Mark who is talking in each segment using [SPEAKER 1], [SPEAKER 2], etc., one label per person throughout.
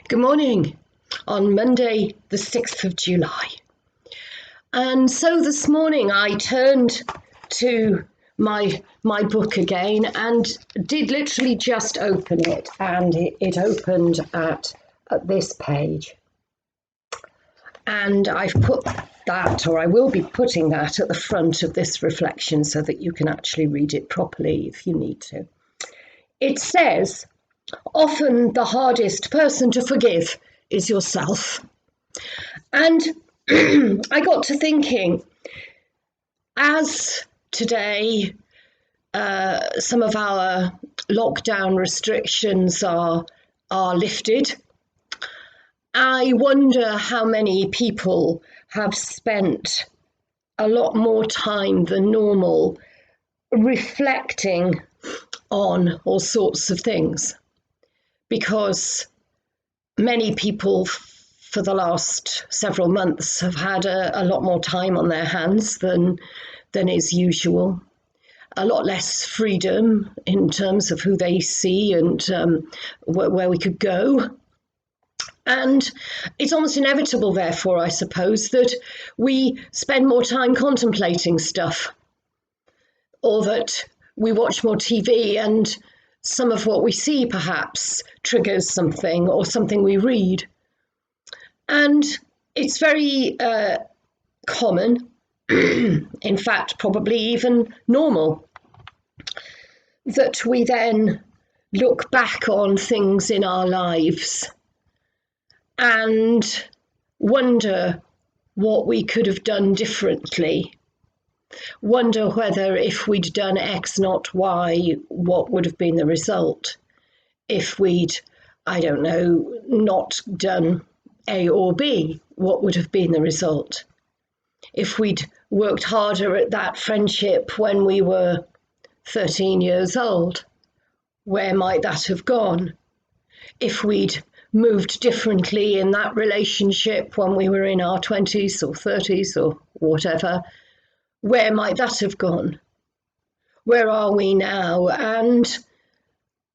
[SPEAKER 1] Good morning on Monday, the 6th of July. And so this morning I turned to my book again and did literally just open it, and it opened at this page. And I've put that, or I will be putting that at the front of this reflection so that you can actually read it properly if you need to. It says, often the hardest person to forgive is yourself. And I got to thinking, as today some of our lockdown restrictions are lifted, I wonder how many people have spent a lot more time than normal reflecting on all sorts of things, because many people for the last several months have had a lot more time on their hands than is usual, a lot less freedom in terms of who they see and where we could go. And it's almost inevitable, therefore, I suppose, that we spend more time contemplating stuff, or that we watch more TV and some of what we see perhaps triggers something, or something we read. And it's very common, in fact, probably even normal, that we then look back on things in our lives and wonder what we could have done differently. Wonder whether if we'd done X, not Y, what would have been the result? If we'd, I don't know, not done A or B, what would have been the result? If we'd worked harder at that friendship when we were 13 years old, where might that have gone? If we'd moved differently in that relationship when we were in our 20s or 30s or whatever, where might that have gone? Where are we now? And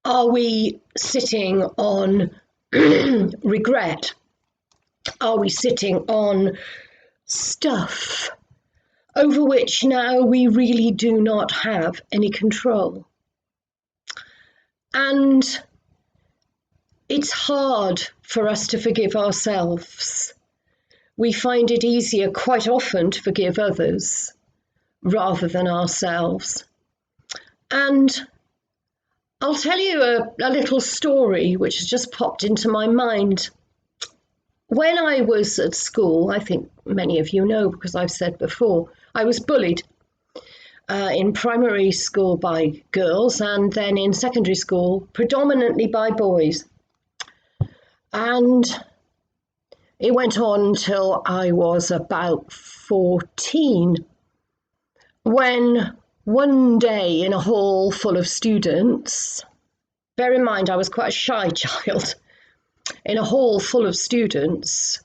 [SPEAKER 1] are we sitting on regret? Are we sitting on stuff over which now we really do not have any control? And it's hard for us to forgive ourselves. We find it easier quite often to forgive others rather than ourselves. And I'll tell you a little story which has just popped into my mind. When I was at school, I think many of you know because I've said before, I was bullied in primary school by girls, and then in secondary school predominantly by boys. And it went on till I was about 14, when one day in a hall full of students, bear in mind I was quite a shy child, in a hall full of students,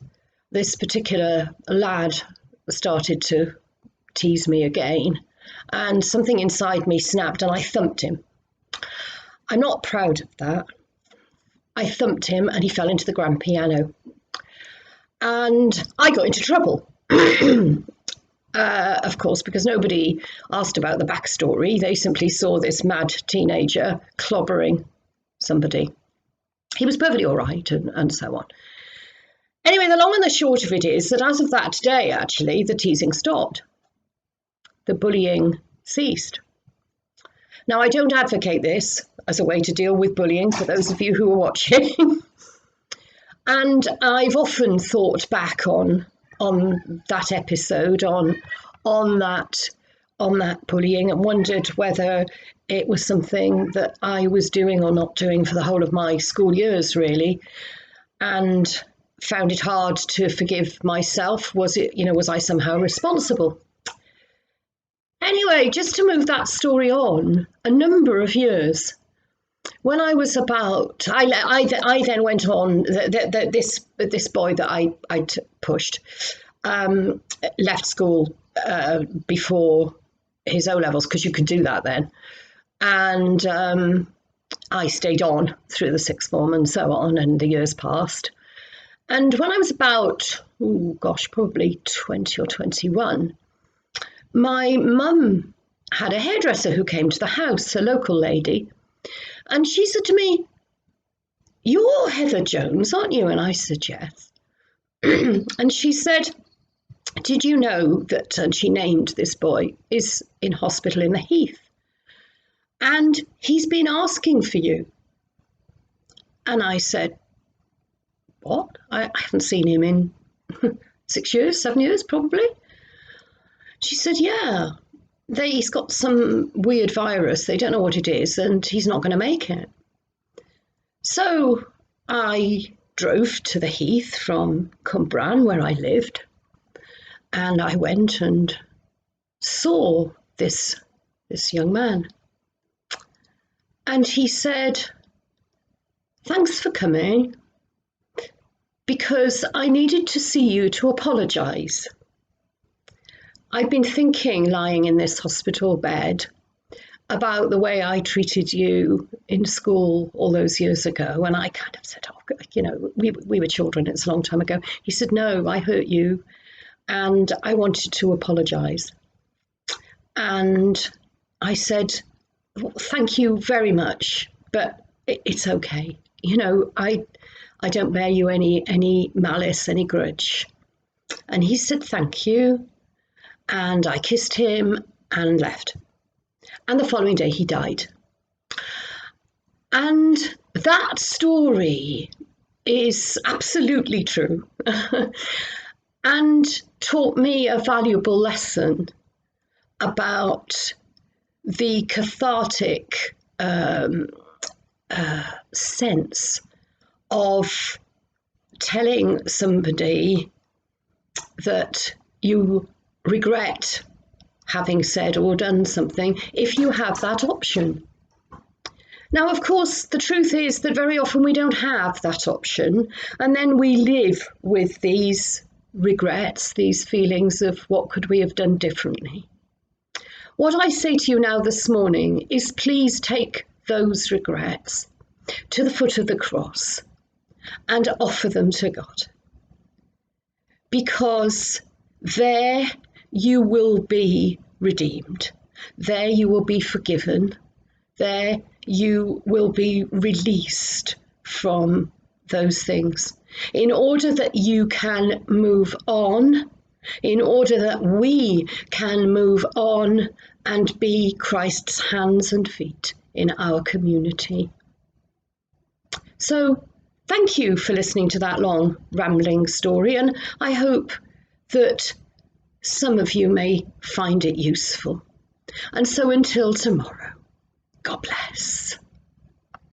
[SPEAKER 1] this particular lad started to tease me again, and something inside me snapped and I thumped him. I'm not proud of that. I thumped him and he fell into the grand piano. And I got into trouble. Of course, because nobody asked about the backstory. They simply saw this mad teenager clobbering somebody. He was perfectly all right, and so on. Anyway, the long and the short of it is that as of that day, actually, the teasing stopped. The bullying ceased. Now, I don't advocate this as a way to deal with bullying, for those of you who are watching. And I've often thought back on that episode, on that bullying, and wondered whether it was something that I was doing or not doing for the whole of my school years, really, and found it hard to forgive myself. Was I somehow responsible? Anyway, just to move that story on, a number of years, when I was about, I then went on, this boy that I'd pushed left school before his O-levels, because you could do that then. And I stayed on through the sixth form and so on, and the years passed. And when I was about, probably 20 or 21, my mum had a hairdresser who came to the house, a local lady, and she said to me, "You're Heather Jones, aren't you?" And I said, "Yes." And she said, "Did you know that," and she named this boy, "is in hospital in the Heath. And he's been asking for you." And I said, "What? I haven't seen him in 6 years, 7 years, probably." She said, "Yeah, he's got some weird virus. They don't know what it is, and he's not going to make it." So I drove to the Heath from Cwmbran, where I lived, and I went and saw this young man. And he said, "Thanks for coming, because I needed to see you to apologise. I've been thinking, lying in this hospital bed, about the way I treated you in school all those years ago." And I kind of said, "Oh, we were children, it's a long time ago." He said, "No, I hurt you, and I wanted to apologise." And I said, "Well, thank you very much, but it's okay. I don't bear you any malice, any grudge." And he said, "Thank you." And I kissed him and left. And the following day he died. And that story is absolutely true and taught me a valuable lesson about the cathartic sense of telling somebody that you regret having said or done something if you have that option. Now, of course, the truth is that very often we don't have that option, and then we live with these regrets, these feelings of what could we have done differently. What I say to you now this morning is, please take those regrets to the foot of the cross and offer them to God, because there you will be redeemed. There you will be forgiven. There you will be released from those things, in order that you can move on, in order that we can move on and be Christ's hands and feet in our community. So thank you for listening to that long rambling story, and I hope that some of you may find it useful. And so until tomorrow, God bless.